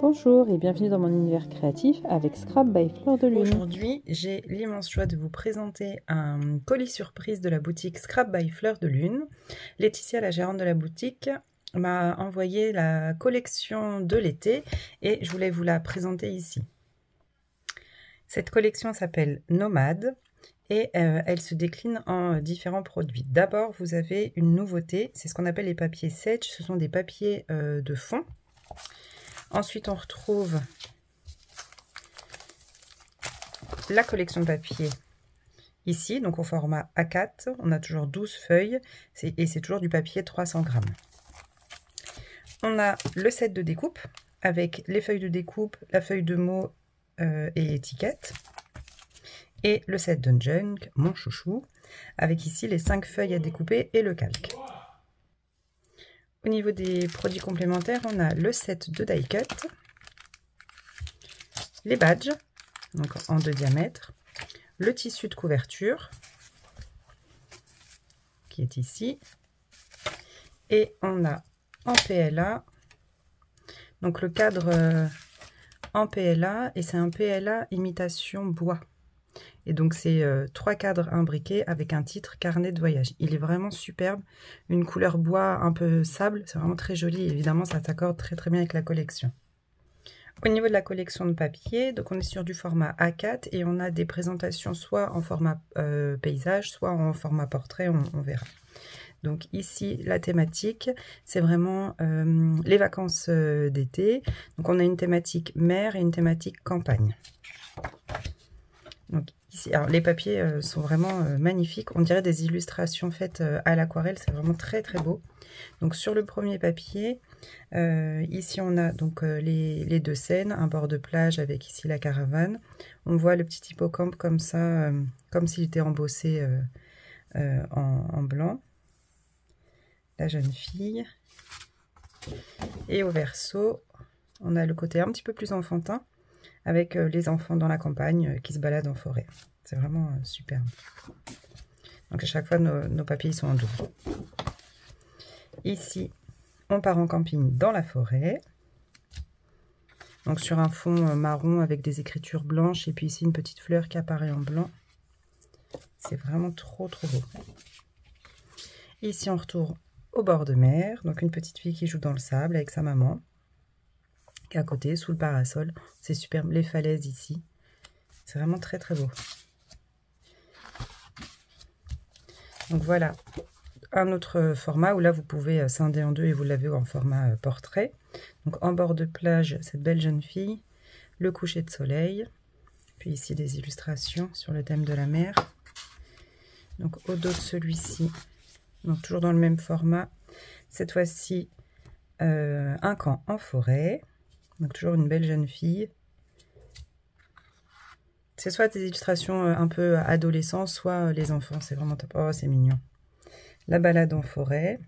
Bonjour et bienvenue dans mon univers créatif avec Scrap by Fleur de Lune. Aujourd'hui, j'ai l'immense joie de vous présenter un colis surprise de la boutique Scrap by Fleur de Lune. Laetitia, la gérante de la boutique, m'a envoyé la collection de l'été et je voulais vous la présenter ici. Cette collection s'appelle Nomade et elle se décline en différents produits. D'abord, vous avez une nouveauté, c'est ce qu'on appelle les papiers Sage. Ce sont des papiers de fond. Ensuite, on retrouve la collection de papier ici, donc au format A4. On a toujours 12 feuilles et c'est toujours du papier 300 grammes. On a le set de découpe avec les feuilles de découpe, la feuille de mots et étiquette. Et le set Dungeon, mon chouchou, avec ici les 5 feuilles à découper et le calque. Au niveau des produits complémentaires, on a le set de die cut, les badges, donc en 2 diamètres, le tissu de couverture, qui est ici, et on a en PLA, donc le cadre en PLA, et c'est un PLA imitation bois. Et donc c'est 3 cadres imbriqués avec un titre carnet de voyage. Il est vraiment superbe, une couleur bois un peu sable, c'est vraiment très joli. Évidemment, ça s'accorde très bien avec la collection. Au niveau de la collection de papier, donc on est sur du format A4 et on a des présentations soit en format paysage, soit en format portrait, on verra. Donc ici, la thématique, c'est vraiment les vacances d'été. Donc on a une thématique mer et une thématique campagne. Donc ici, alors les papiers sont vraiment magnifiques. On dirait des illustrations faites à l'aquarelle. C'est vraiment très beau. Donc sur le premier papier, ici on a donc les 2 scènes, un bord de plage avec ici la caravane. On voit le petit hippocampe comme ça, comme s'il était embossé en blanc. La jeune fille. Et au verso, on a le côté un petit peu plus enfantin, avec les enfants dans la campagne qui se baladent en forêt. C'est vraiment superbe. Donc à chaque fois, nos papiers sont en double. Ici, on part en camping dans la forêt. Donc sur un fond marron avec des écritures blanches. Et puis ici, une petite fleur qui apparaît en blanc. C'est vraiment trop beau. Ici, on retourne au bord de mer. Donc une petite fille qui joue dans le sable avec sa maman. Qui est à côté, sous le parasol. C'est superbe, les falaises ici. C'est vraiment très beau. Donc voilà, un autre format où là vous pouvez scinder en 2 et vous l'avez en format portrait. Donc en bord de plage, cette belle jeune fille, le coucher de soleil. Puis ici des illustrations sur le thème de la mer. Donc au dos de celui-ci, donc toujours dans le même format. Cette fois-ci, un camp en forêt. Donc toujours une belle jeune fille. C'est soit des illustrations un peu adolescents, soit les enfants. C'est vraiment top. Oh, c'est mignon. La balade en forêt.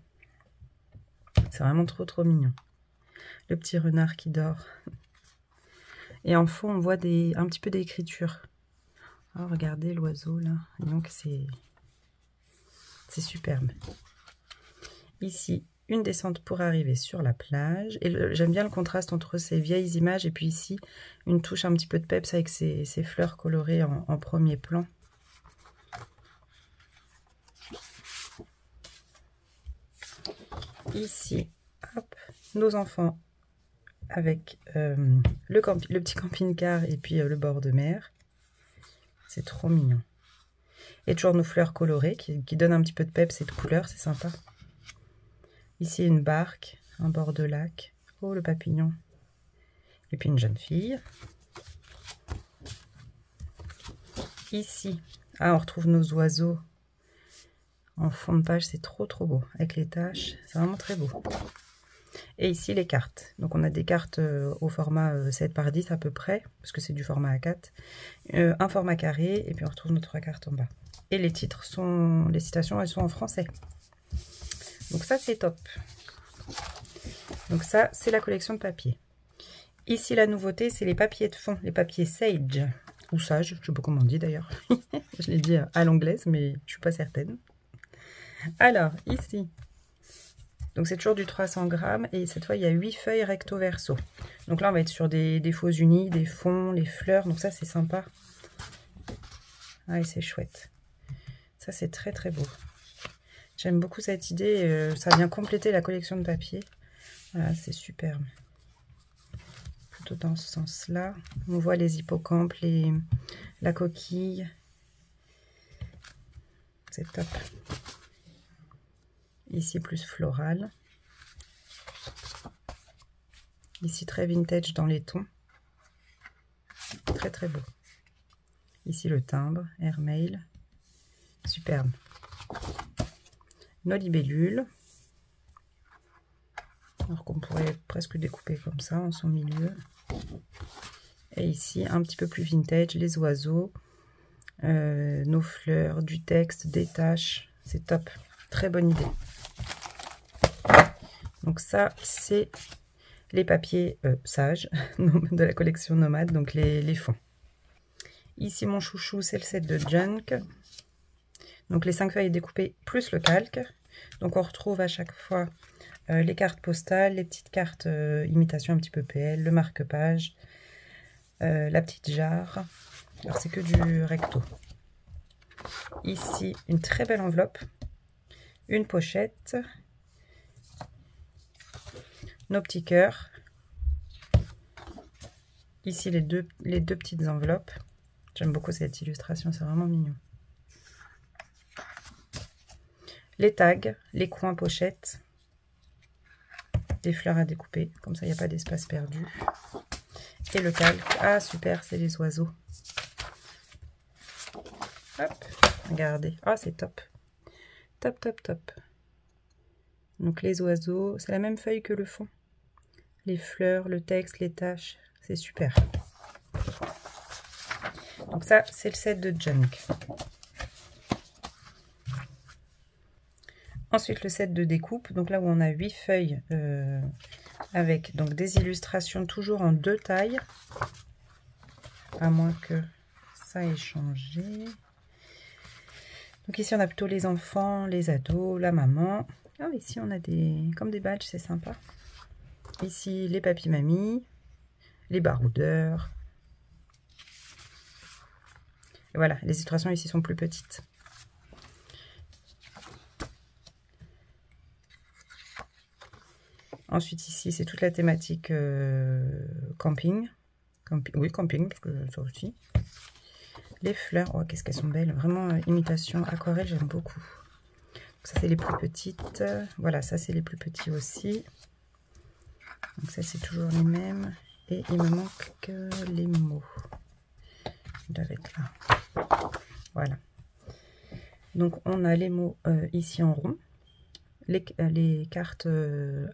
C'est vraiment trop mignon. Le petit renard qui dort. Et en fond, on voit un petit peu d'écriture. Oh, regardez l'oiseau là. Et donc c'est superbe. Ici, une descente pour arriver sur la plage. Et j'aime bien le contraste entre ces vieilles images et puis ici, une touche un petit peu de peps avec ces fleurs colorées en premier plan. Ici, hop, nos enfants avec le petit camping-car et puis le bord de mer. C'est trop mignon. Et toujours nos fleurs colorées qui donnent un petit peu de peps et de couleur, c'est sympa. Ici, une barque, un bord de lac. Oh, le papillon. Et puis une jeune fille. Ici, on retrouve nos oiseaux en fond de page. C'est trop beau. Avec les taches, c'est vraiment très beau. Et ici, les cartes. Donc, on a des cartes au format 7 par 10 à peu près, parce que c'est du format A4. Un format carré, et puis on retrouve nos 3 cartes en bas. Et les titres les citations, elles sont en français. Donc ça, c'est top. Donc ça, c'est la collection de papier. Ici, la nouveauté, c'est les papiers de fond, les papiers Sage. Ou Sage, je ne sais pas comment on dit d'ailleurs. Je l'ai dit à l'anglaise, mais je ne suis pas certaine. Alors, ici, Donc c'est toujours du 300 grammes et cette fois il y a 8 feuilles recto verso. Donc là on va être sur des faux unis, des fonds, les fleurs, donc ça c'est sympa. Ah et c'est chouette. Ça c'est très très beau. J'aime beaucoup cette idée, ça vient compléter la collection de papier. Voilà, c'est superbe. Plutôt dans ce sens-là. On voit les hippocampes, la coquille. C'est top. Ici plus floral. Ici très vintage dans les tons. Très très beau. Ici le timbre, airmail. Superbe. Nos libellules. Alors qu'on pourrait presque découper comme ça en son milieu. Et ici un petit peu plus vintage, les oiseaux, nos fleurs, du texte, des taches. C'est top. Très bonne idée. Donc ça, c'est les papiers sages de la collection Nomade, donc les fonds. Ici, mon chouchou, c'est le set de Junk. Donc les 5 feuilles découpées plus le calque. Donc on retrouve à chaque fois les cartes postales, les petites cartes imitation un petit peu PL, le marque-page, la petite jarre. Alors c'est que du recto. Ici, une très belle enveloppe, une pochette, nos petits cœurs. Ici, les deux petites enveloppes. J'aime beaucoup cette illustration, c'est vraiment mignon. Les tags, les coins pochettes, des fleurs à découper, comme ça il n'y a pas d'espace perdu. Et le calque, ah super, c'est les oiseaux. Hop, regardez, ah c'est top. Top, top, top. Donc les oiseaux, c'est la même feuille que le fond. Les fleurs, le texte, les taches, c'est super. Donc ça, c'est le set de Junk. Ensuite, le set de découpe. Donc là où on a 8 feuilles avec donc des illustrations toujours en 2 tailles. À moins que ça ait changé. Donc ici, on a plutôt les enfants, les ados, la maman. Ah, ici, on a comme des badges, c'est sympa. Ici, les papis-mamies, les baroudeurs. Et voilà, les illustrations ici sont plus petites. Ensuite, ici, c'est toute la thématique camping. Oui, camping, parce que ça aussi. Les fleurs, oh, qu'est-ce qu'elles sont belles. Vraiment, imitation aquarelle, j'aime beaucoup. Donc, ça, c'est les plus petites. Voilà, ça, c'est les plus petits aussi. Donc, ça, c'est toujours les mêmes. Et il me manque que les mots. Ils doivent être là. Voilà. Donc, on a les mots ici en rond. Les cartes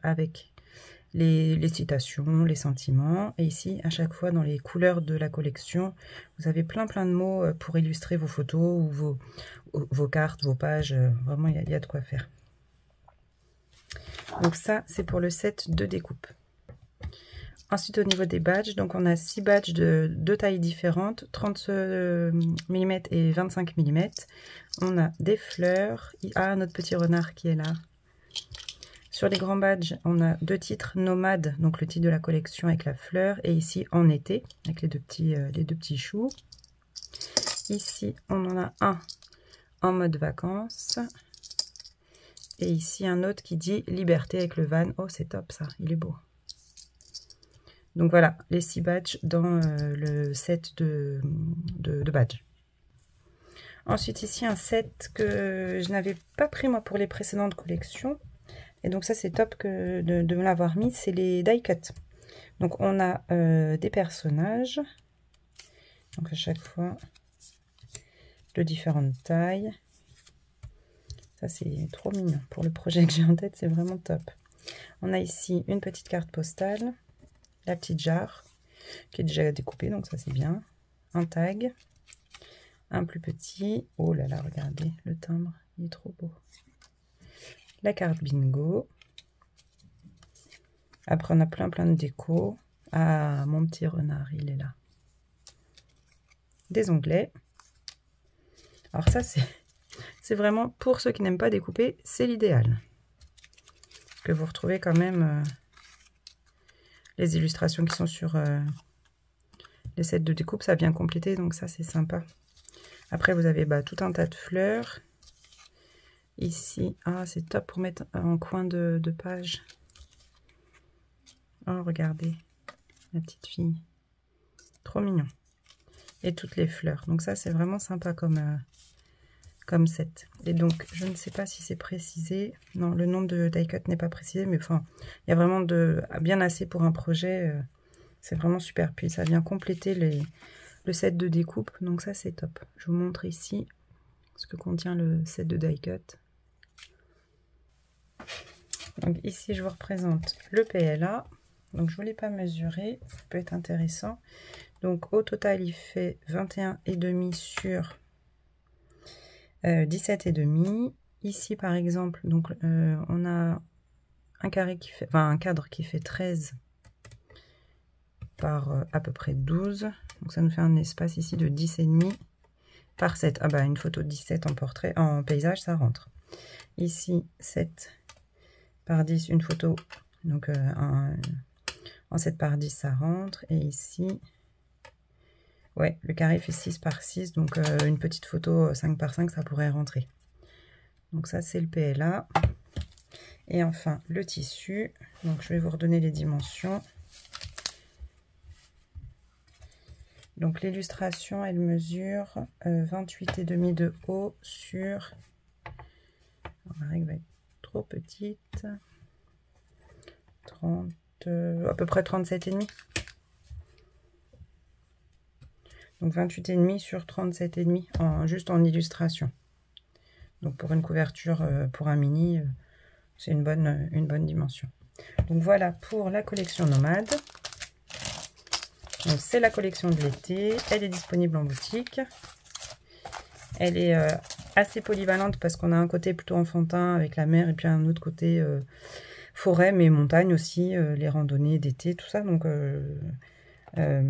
avec les citations, les sentiments. Et ici, à chaque fois, dans les couleurs de la collection, vous avez plein de mots pour illustrer vos photos ou vos cartes, vos pages. Vraiment, il y a de quoi faire. Donc ça, c'est pour le set de découpe. Ensuite, au niveau des badges, donc on a 6 badges de 2 tailles différentes, 30 mm et 25 mm. On a des fleurs. Ah, notre petit renard qui est là. Sur les grands badges, on a 2 titres Nomade, donc le titre de la collection avec la fleur, et ici en été, avec les deux petits choux. Ici, on en a un en mode vacances. Et ici, un autre qui dit Liberté avec le van. Oh, c'est top ça, il est beau. Donc voilà, les 6 badges dans le set de badges. Ensuite, ici, un set que je n'avais pas pris moi pour les précédentes collections. Et donc ça, c'est top de me l'avoir mis, c'est les die cut. Donc on a des personnages. Donc à chaque fois, de différentes tailles. Ça, c'est trop mignon. Pour le projet que j'ai en tête, c'est vraiment top. On a ici une petite carte postale. La petite jarre, qui est déjà découpée, donc ça c'est bien. Un tag. Un plus petit. Oh là là, regardez, le timbre, il est trop beau. La carte bingo. Après, on a plein de déco. Ah, mon petit renard, il est là. Des onglets. Alors ça, c'est vraiment, pour ceux qui n'aiment pas découper, c'est l'idéal. que vous retrouvez quand même les illustrations qui sont sur les sets de découpe, ça vient compléter, donc ça c'est sympa. Après vous avez tout un tas de fleurs. Ici, ah c'est top pour mettre en coin de page. Oh regardez, la petite fille. Trop mignon. Et toutes les fleurs. Donc ça c'est vraiment sympa comme set. Et donc je ne sais pas si c'est précisé. Non, le nombre de die cut n'est pas précisé, mais enfin, il y a vraiment bien assez pour un projet. C'est vraiment super. Puis ça vient compléter le set de découpe. Donc ça c'est top. Je vous montre ici ce que contient le set de die cut. Donc ici je vous représente le PLA. Donc je ne vous l'ai pas mesuré, ça peut être intéressant. Donc au total il fait 21,5 sur 17,5. Ici par exemple, donc on a un carré qui fait, un cadre qui fait 13 par à peu près 12. Donc ça nous fait un espace ici de 10,5 par 7. Ah bah une photo de 17 en portrait, en paysage, ça rentre. Ici 7 par 10, une photo, donc en 7 par 10 ça rentre. Et ici, ouais, le carré fait 6 par 6, donc une petite photo 5 par 5 ça pourrait rentrer. Donc ça c'est le PLA. Et enfin le tissu, donc je vais vous redonner les dimensions. Donc l'illustration elle mesure 28,5 de haut sur, ma règle va être trop petite, 30, à peu près 37,5. Donc 28,5 sur 37,5 juste en illustration. Donc pour une couverture, pour un mini, c'est une bonne dimension. Donc voilà pour la collection Nomade. Donc c'est la collection de l'été. Elle est disponible en boutique. Elle est assez polyvalente parce qu'on a un côté plutôt enfantin avec la mer et puis un autre côté forêt mais montagne aussi, les randonnées d'été, tout ça. Donc je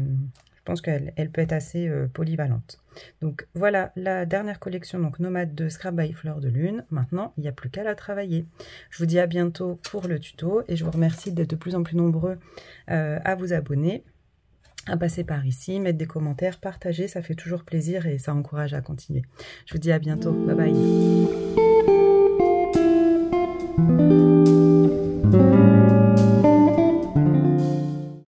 pense qu'elle peut être assez polyvalente. Donc voilà la dernière collection donc Nomade de Scrap by Fleur de Lune. Maintenant il n'y a plus qu'à la travailler. Je vous dis à bientôt pour le tuto et je vous remercie d'être de plus en plus nombreux à vous abonner, à passer par ici, mettre des commentaires, partager, ça fait toujours plaisir et ça encourage à continuer. Je vous dis à bientôt, bye bye.